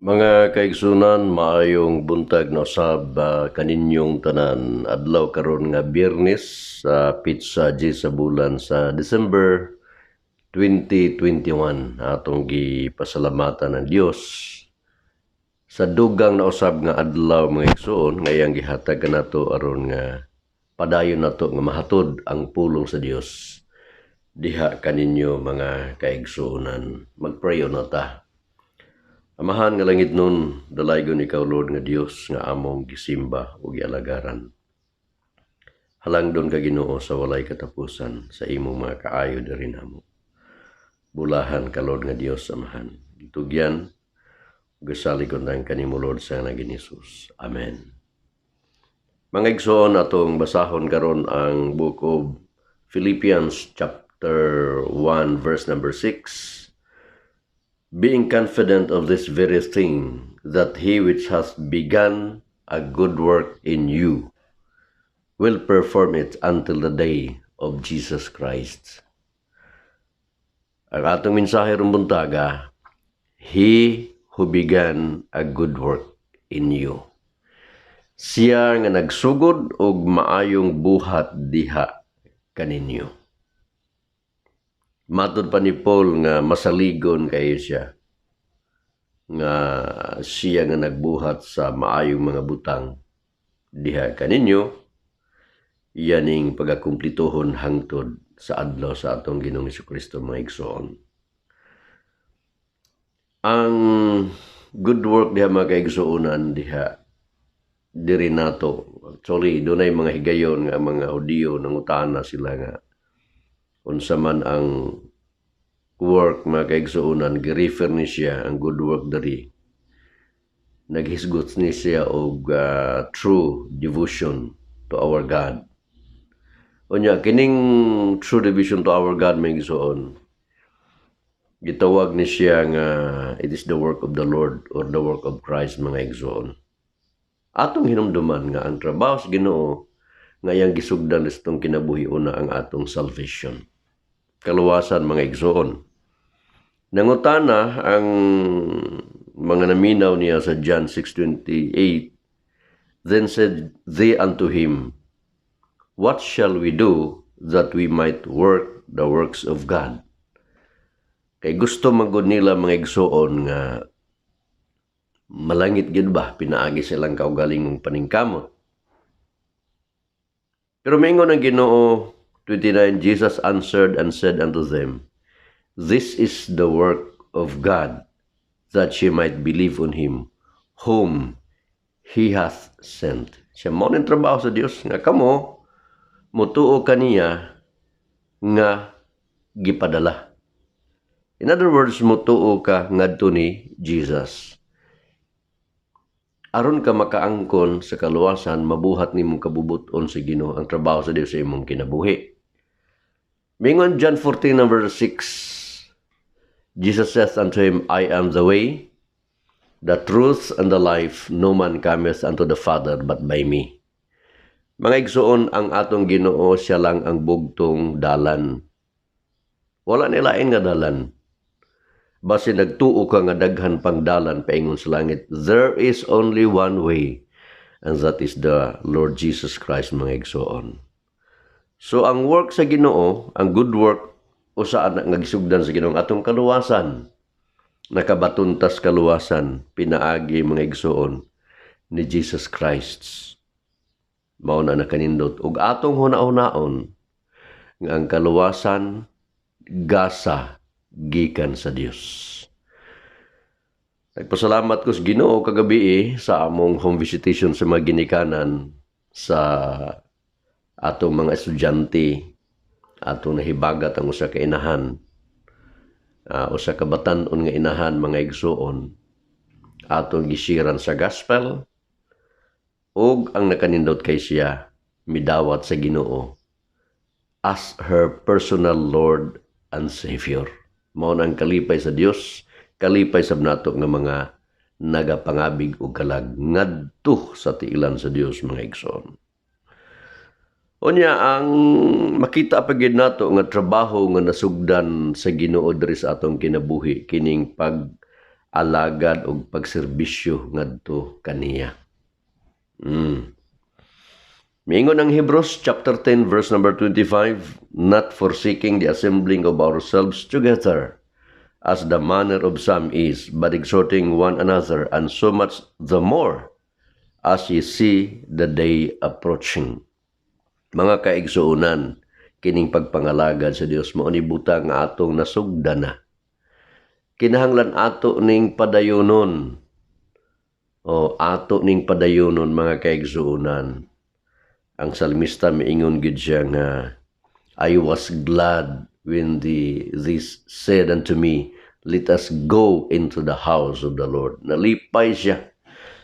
Mga kaigsunan, maayong buntag na usab kaninyong tanan. Adlaw karon nga Biyernes sa Pizza G sa bulan sa December 2021. Atong gipasalamatan ng Dios sa dugang na usab nga adlaw mga igsoon ngayang gihatag kanato aron nga padayon nato nga mahatod ang pulong sa Dios. Diha kaninyo mga kaigsunan. Magprayo na ta. Amahan nga langit nun, dalaygon ikaw Lord nga Dios nga among gisimba ug gialagaran. Halangdon ka Ginoo sa walay katapusan sa imong mga kaayo diri namo. Bulahan ka Lord nga Dios amahan. Gitugyan ug salikod ang kanimo Lord sa naging Hesus. Amen. Mga igsoon atong basahon karon ang book of Philippians chapter 1 verse number 6. Being confident of this very thing, that he which hath begun a good work in you will perform it until the day of Jesus Christ. Ang atong mensahe ron buntaga, he who began a good work in you. Siya nga nagsugod og maayong buhat diha kaninyo. Matod pa ni Paul nga masaligon kayo siya nga siya nga nagbuhat sa maayong mga butang diha kaninyo, yaning pagakumplituhon hangtod sa adlaw sa atong Ginoong Jesucristo mga igsoon. Ang good work diha mga kaigsuonan diha diri nato. Actually, dunay mga higayon nga mga audio nangutana sila nga unsa man ang work mga kaigsuonan, gi-refer ni siya ang good work diri. Naghisgot ni siya og true devotion to our God. Unya kining true devotion to our God mga igsuon, gitawag ni siya nga it is the work of the Lord or the work of Christ mga igsuon. Atong hinumduman nga ang trabaho sa Ginoo nga iyang gisugdan istong kinabuhi una ang atong salvation. Kaluwasan mga igsoon. Nangutana ang mga naminaw niya sa John 6:28. Then said they unto him, what shall we do that we might work the works of God? Kay gusto magod nila mga igsoon nga malangit gid ba pinaagi silang kaugalingong paningkamot. Pero mingon ang Ginoo 29, Jesus answered and said unto them, this is the work of God, that ye might believe on him, whom he hath sent. Siya mo ng trabaho sa Dios nga kamo, mutuo kaniya nga gipadala. In other words, mutuo ka ngadto ni Jesus. Aron ka makaangkon sa kaluwasan, mabuhat nimong kabubuton sa Ginoo ang trabaho sa Dios sa imong kinabuhi. Mingon John 14 number 6, Jesus says unto him, I am the way, the truth, and the life. No man cometh unto the Father but by me. Mga igsuon, ang atong Ginoo siya lang ang bugtong dalan. Wala nilain nga dalan. Basi nagtuo ka nga daghan pang dalan paingon sa langit. There is only one way, and that is the Lord Jesus Christ mga igsuon. So ang work sa Ginoo, ang good work, usaan nga gisugdan sa Ginoo atong kaluwasan, nakabatuntas kaluwasan, pinaagi mga igsuon ni Jesus Christ. Mao na nakanindot ug atong hunaon nga ang kaluwasan gasa gikan sa Dios. Nagpasalamat ko sa Ginoo kagabi sa among home visitation sa mga ginikanan sa atong mga estudyante, atong nahibagat ang usa ka inahan, usa ka batan-on nga inahan mga igsuon, atong gisiran sa gospel, ug ang nakanindot kay siya midawat sa Ginoo as her personal Lord and Savior. Mao ang kalipay sa Dios, kalipay sab nato nga mga nagapangabig og kalag ngadto sa tiilan sa Dios mga igsoon. Unya ang makita pa gid nato nga trabaho nga nasugdan sa Ginoo diri sa atong kinabuhi kining pag alagad og pagserbisyo ngadto kaniya. Miingon ang Hebrews chapter 10 verse number 25, not forsaking the assembling of ourselves together, as the manner of some is, but exhorting one another, and so much the more as ye see the day approaching. Mga kaigsuunan, kining pagpangalagad sa Dios mao ni butang nga atong nasugdan na. Kinahanglan ato ning padayunon. Ato ning padayunon mga kaigsuunan. Ang salmista miingon gid siya nga, I was glad when this said unto me, let us go into the house of the Lord. Nalipay siya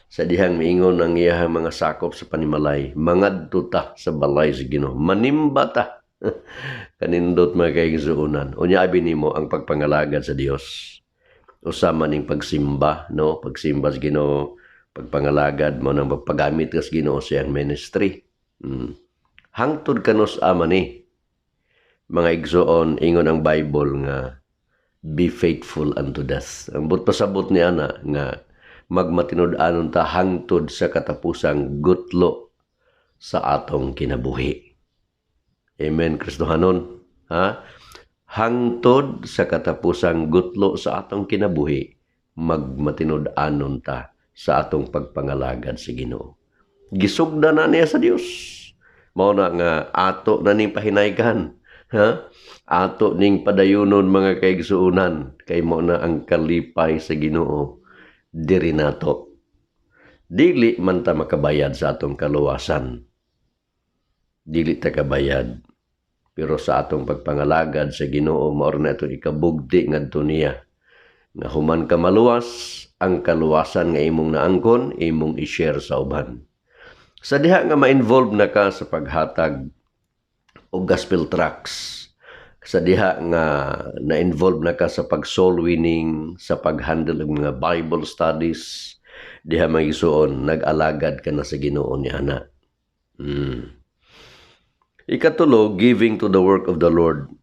sa dihang miingon ang iyahang mga sakop sa panimalay, mangadto ta sa balay sa Ginoo, manimba ta. Kanindot mga kaigsuunan. Unya abi nimo ang pagpangalagad sa Dios. Usama ning pagsimba, no? Pagsimba sa Ginoo, pagpangalagad mo nang magpagamit ka sa Ginoo sa iyang ministry. Hangtod kanos ama ni mga igsoon, ingon ang Bible nga be faithful unto death. Ang pasabot ni ana nga magmatinud-anon ta hangtod sa katapusang gutlo sa atong kinabuhi. Amen, Kristohanon. Hangtod sa katapusang gutlo sa atong kinabuhi, magmatinud-anon ta sa atong pagpangalagad sa Ginoo. Gisugda na niya sa Dios. Mao na nga ato na ning pahinaygan. Ato ning padayunon mga kaigsuunan. Kay mo na ang kalipay sa Ginoo diri nato. Dili man ta makabayad sa atong kaluwasan. Dili ta kabayad. Pero sa atong pagpangalagad sa Ginoo mao na ito ikabugti ngadto niya. Nga human ka maluwas, ang kaluwasan nga imong naangkon, imong i-share sa uban. Sa diha nga ma-involve na ka sa paghatag o gospel tracts, sa diha nga na-involve na ka sa pag-soul winning, sa pag-handle ng mga Bible studies, diha magisuon, nag-alagad ka na sa Ginoo ni ana. Ikatulo, giving to the work of the Lord.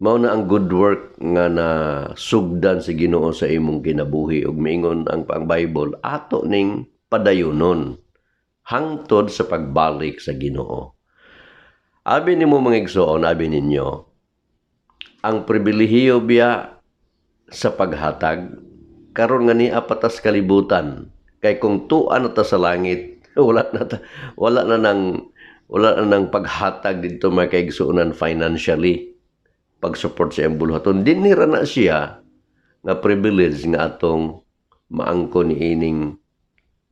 Mao na ang good work nga na sugdan sa Ginoo sa imong kinabuhi ug miingon ang Bible ato ning padayunon hangtod sa pagbalik sa Ginoo. Abi nimo mga igsoon, abi ninyo, ang pribilehiyo biya sa paghatag karon nga ni apatas kalibutan. Kay kung tuan na ta sa langit, wala na nang paghatag dito mga kaigsuonan financially, pag-support sa iyang buluhaton. Dinira na siya nga privilege nga atong maangkon ni ining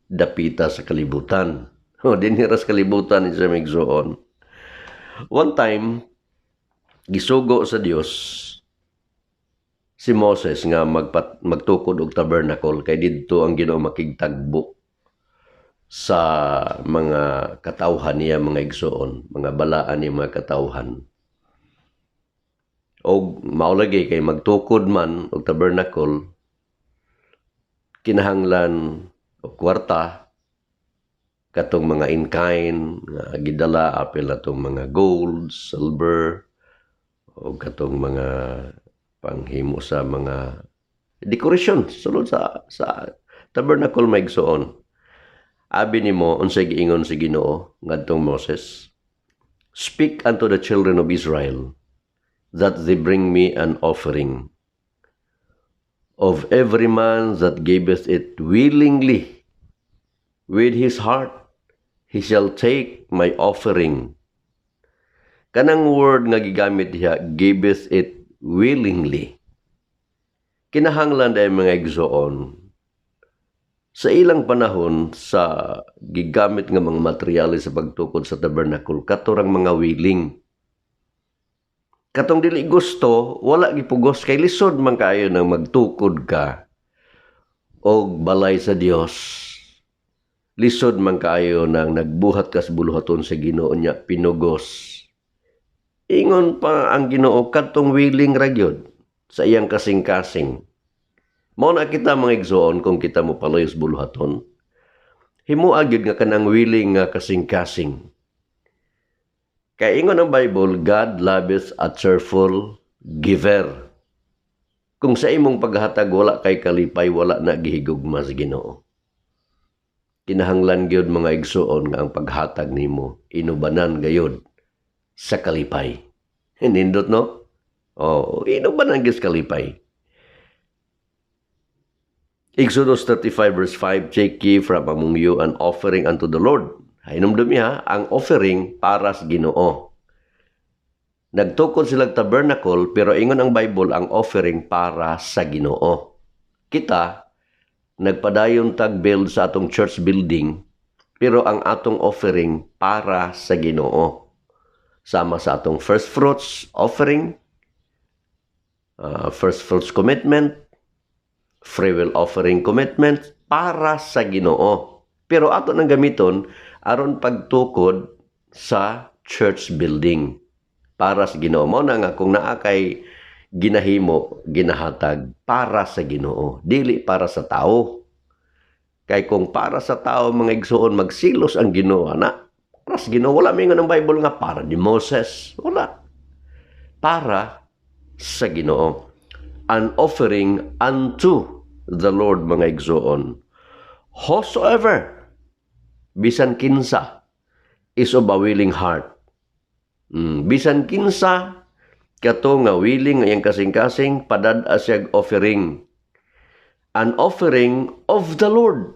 dapita sa kalibutan. Dinira sa kalibutan ni sa migsoon. One time, gisugo sa Dios si Moses nga magtukod og tabernacle kay didto ang Ginoo makigtagbo sa mga katawhan niya mga igsoon, mga balaan niya mga katawhan. O maulagi kay magtukod man og tabernacle, kinahanglan og kwarta, katong mga in-kind, gidala, apil na itong mga gold, silver, o katong mga panghimo sa mga dekorasyon sulod sa tabernacle may igsoon. Abi nimo unsay giingon si Ginoo ngadtong Moses, speak unto the children of Israel that they bring me an offering of every man that giveth it willingly with his heart, he shall take my offering. Kanang word nga gigamit diha, giveth it willingly. Kinahanglan dahil mga igsoon, sa ilang panahon sa gigamit nga mga materyales sa pagtukod sa tabernacle, katurang mga willing. Katong dili gusto, wala gipugos kay lisod man kaayo nang magtukod ka og balay sa Dios. Lisod man kaayo nang nagbuhat ka sa buluhaton sa Ginoo niya pinugos. Ingon pa ang Ginoo kadtong willing ra gyud sa iyang kasing-kasing. Mao na kita mga igsoon kung kita mo paloy sa buluhaton. Himuag gyud nga kanang willing nga kasing-kasing. Kay ingon ang Bible, God loveth a cheerful giver. Kung sa imong paghatag wala kay kalipay, wala na gihigugma sa Ginoo. Kinahanglan gyud mga igsuon nga ang paghatag nimo inubanan gayud sa kalipay. Nindot no? Inubanan gyud sa kalipay. Exodus 35 verse 5, take ye from among you an offering unto the Lord. Hinumdumi ha, ang offering para sa Ginoo. Nagtukod silang tabernacle, pero ingon ang Bible ang offering para sa Ginoo. Kita, nagpadayon tag-build sa atong church building, pero ang atong offering para sa Ginoo. Sama sa atong first fruits offering, first fruits commitment, free will offering commitment, para sa Ginoo. Pero ato nang gamiton aron pagtukod sa church building para sa Ginoo. Mo na nga kung naa kay ginahimo, ginahatag para sa Ginoo, dili para sa tao. Kay kung para sa tao mga igsuon magsilos ang Ginoo na para sa Ginoo, wala mingon ang Bible nga para ni Moses, wala. Para sa Ginoo. An offering unto the Lord mga igsuon. Whosoever bisan kinsa is of a willing heart. Bisan kinsa kato nga willing nga kasing-kasing padad-a siya offering. An offering of the Lord.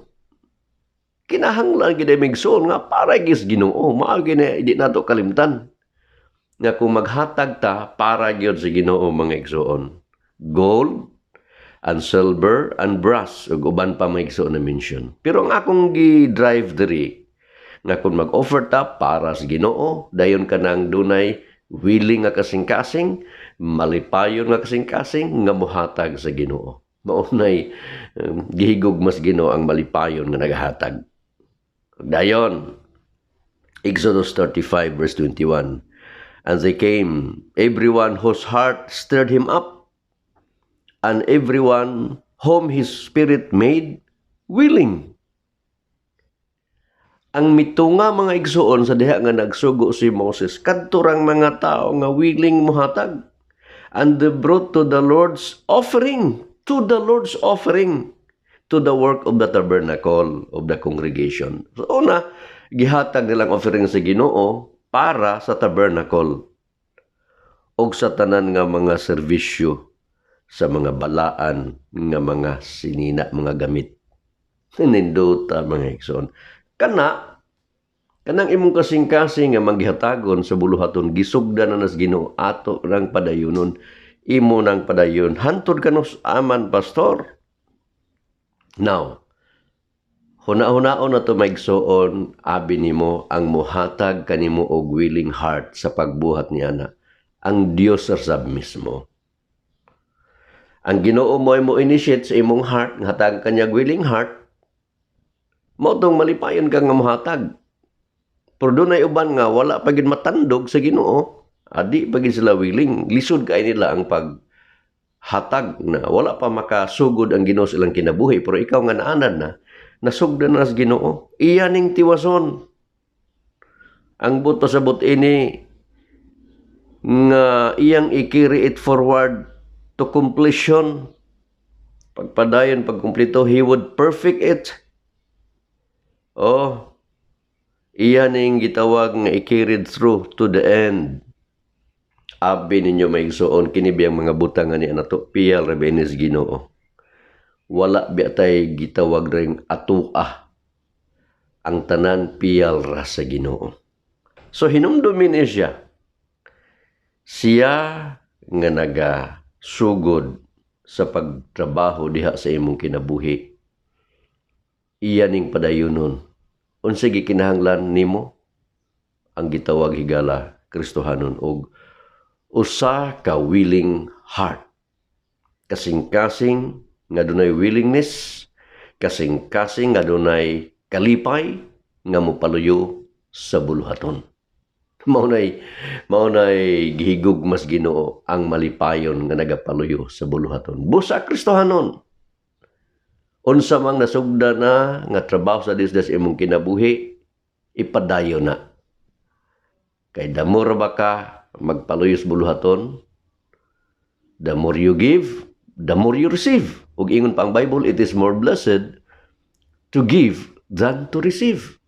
Kinahanglan gid migsuon nga para gis Ginoo, mao gini di nato kalimtan. Nga kung maghatag ta para gyud sa Ginoo mga igsuon. Gold and silver and brass ug uban pa mga igsuon na mention. Pero ang akong gi-drive diri nga kung mag-offer ta para sa Ginoo, dayon ka nang dunay willing nga kasing-kasing, malipayon nga kasing-kasing nga mohatag sa Ginoo. Maunay gihigog mas Ginoo ang malipayon nga nagahatag. Dayon, Exodus 35 verse 21. And they came, everyone whose heart stirred him up, and everyone whom his spirit made willing. Ang mitunga mga igsuon sa diha nga nagsugo si Moses, kadturang mga tao nga willing mohatag. And they brought to the Lord's offering, to the work of the tabernacle of the congregation. So una, gihatag nilang offering sa Ginoo para sa tabernacle og sa tanan nga mga serbisyo sa mga balaan nga mga sinina, mga gamit. Nindota mga igsoon. Kanang imong kasing-kasing nga maghatagon sa buluhaton, gisugdan na nas Ginoo ato nang padayunon, imo nang padayon, hantod kanos aman pastor. Now, huna-hunaon na to maigsoon, abi nimo ang muhatag kanimo og willing heart sa pagbuhat ni ana. Ang Dios sab mismo. Ang Ginoo mo initiate sa imong heart, hatag kanyang willing heart, mo tong malipayon ka nga mohatag. Pero doon ay uban nga, wala pa gid matandog sa Ginoo, adi pa gid sila willing, lisod kay nila ang paghatag na wala pa makasugod ang Ginoo silang kinabuhi, pero ikaw nga naanad na, nasugdan na sa Ginoo, iyaning tiwason. Ang buto sa ini, nga iyang i-carry it forward to completion. Pagpadayon, pagkumplito, he would perfect it. Iyaning gitawag nga i-carried through to the end. Abi ninyo maigsuon kini biyang mga butang ani anato piyal rebenes Ginoo. Wala biatay gitawag ring atua. Ang tanan piyal ra sa Ginoo. So hinumdumin siya. Siya nga nagasugod sa pagtrabaho diha sa imong kinabuhi. Iyaning padayunon. Unsa gikinahanglan nimo? Ang gitawag higala Kristohanon og usa ka willing heart. Kasing-kasing nga dunay willingness, kasing-kasing nga dunay kalipay nga mopaluyo sa buluhaton. Maunay gihigog mas Ginoo ang malipayon nga nagapaluyo sa buluhaton. Busa Kristohanon. Unsa mang nasugda na nga trabaho sa Dios imong kinabuhi, ipadayo na. Kay the more ba ka magpaluyo sa buluhaton, the more you give, the more you receive. Ug ingon pa ang Bible, it is more blessed to give than to receive.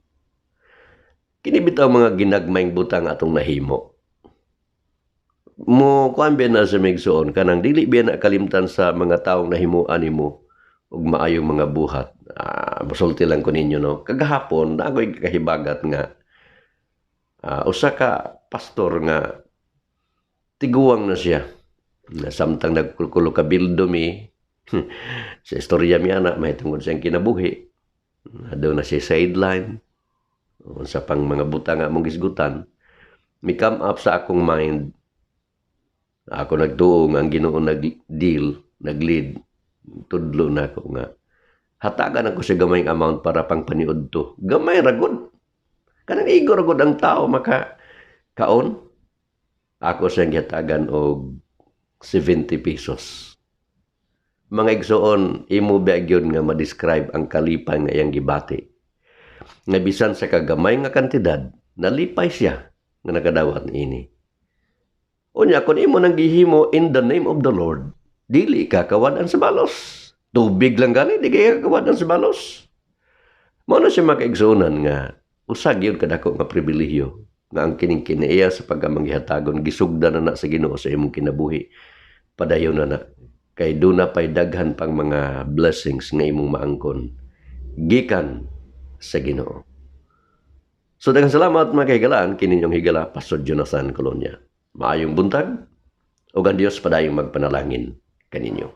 Kini bitaw mga ginagmayng butang atong nahimo. Mo kuan ba na sa migsuon kanang dili ba na kalimtan sa mga taong nahimuan nimo ug maayong mga buhat. Musulti lang ko ninyo no. Kagahapon nagoy kahibagat nga usa ka pastor nga tiguang na siya. Na samtang nagkulkulo ka bildo mi sa istorya mi ana mahitungod siyang kinabuhi. Doon na siya sideline. Sa pang mga butang nga mong gisgutan, may come up sa akong mind. Ako nagtuong ang Ginoo nag-deal, nag-lead. Tudlo na ako nga. Hatagan ako sa gamayng amount para pang paniud to. Gamay ragod. Kanang igor ragod ang tao maka-kaon. Ako siyang hatagan og 70 pesos. Mga igsoon, imo ba gyud nga ma-describe ang kalipay nga iyang gibati. Nga bisan sa kagamay nga kantidad, nalipay siya nga nakadawat niini. Unya, kung imo nang gihimo in the name of the Lord, dili ka kawadan sa balos. Tubig lang gani, di ka kawadan sa balos. Mao na siya makaigsunan nga, usag yun kadako nga pribilehyo, nga ang kining-kinaiya sa pagkamanghihatagon, gisugdan na sa Ginoo sa imong kinabuhi. Padayon na kay doon na pa'y daghan pang mga blessings nga imong maangkon. Gikan sa Ginoo. So, daghang salamat mga kahigalaan, kininyong higala, Pastor Jonathan Colonia. Maayong buntag, o ang Diyos padayong magpanalangin kaninyo.